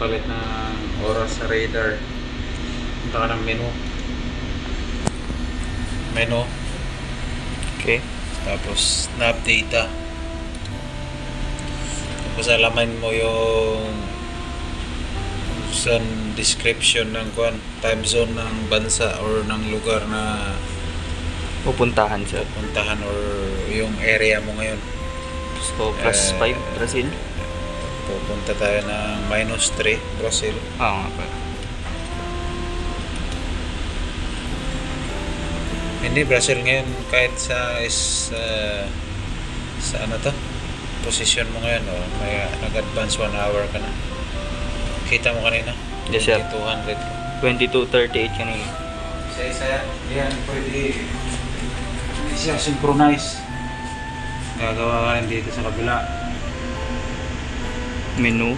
magpalit ng oras sa radar. Punta ka ng menu. Okay. Tapos nav data. Tapos alaman mo yung zone description ng time zone ng bansa or ng lugar na Pupuntahan sir. puntahan or yung area mo ngayon. So plus 5 Brazil. Pupunta tayo ng -3 Brazil. Oo nga pa. Hindi, Brazil ngayon kahit sa ano to? Position mo ngayon, may nag-advance 1 hour ka na. Kita mo kanina? Yes, sir. 200 ka. 22:38 kanina. Isa-isa yan, pwede hindi siya synchronize. Gagawa ka rin dito sa kabila. Menu.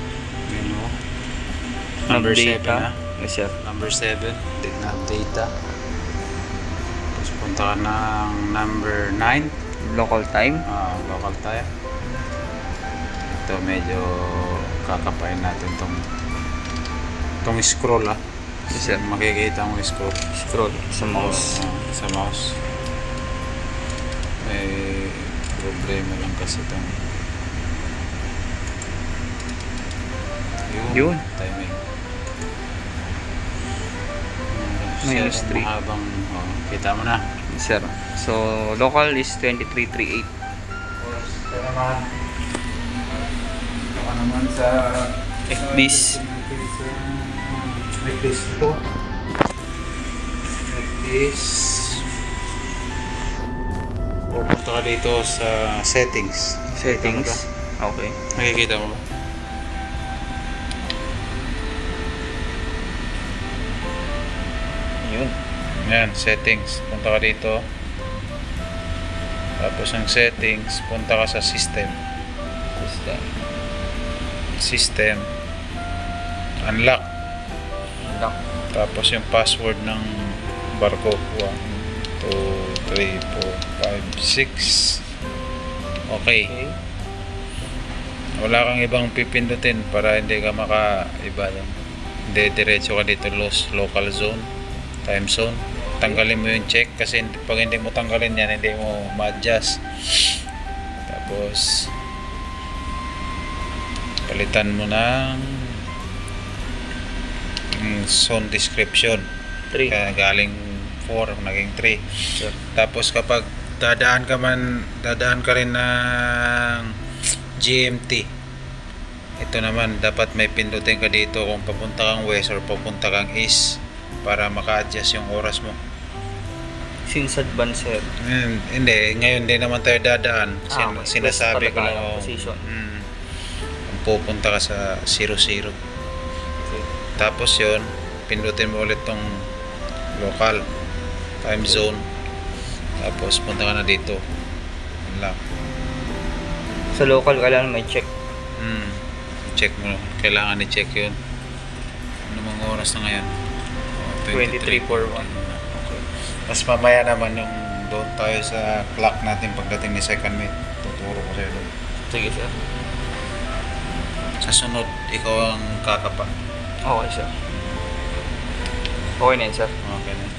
Number 7 data. na. Yes sir. Number 7, nav data. Tapos punta ka ng number 9. Local time. Local tayo. Ito medyo kakapain natin tong scroll Yes sir. Makikita mo scroll. Scroll sa mouse. Sa mouse. May problema lang kasi itong Yun. timing. -3. Habang kita mo na. Yes sir. So local is 23:38. Ito naman sa FBs. FBs ito. FBs. Pupunta ka dito sa settings. Settings. Okay. Nakikita mo ba? Yun. Yan, settings. Punta ka dito. Tapos ang settings, punta ka sa system. System. Unlock. Lock. Tapos yung password ng barcode 1, 2, 3, 4, 5, 6. Okay. Wala kang ibang pipindutin para hindi ka maka-iba yan. Hindi, diretso ka dito local zone, time zone. Tanggalin mo yung check kasi pag hindi mo tanggalin yan, hindi mo ma-adjust. Tapos palitan mo ng zone description. 3. Kaya galing 4 naging 3. Sure. Tapos kapag dadaan ka rin ng GMT, ito naman dapat may pindutin ka dito kung papunta kang west or papunta kang east para maka-adjust yung oras mo. Since advance sir. Hindi, ngayon din naman tayo dadaan. Okay. Sinasabi ko lang position. kung pupunta ka sa 00. Okay. Tapos yun, pindutin mo ulit tong local time zone. Tapos punta ka na dito. Unlock. Sa local kailangan may check. Check mo. Kailangan i-check yun. Ano mga oras na ngayon? 23:41. Okay. Mas mamaya naman yung doon tayo sa clock natin pagdating ni second mate. Tuturo ko sa'yo doon. Sige sir. Sa sunod, ikaw ang kakapa. Okay sir. Okay na yun sir. Okay na.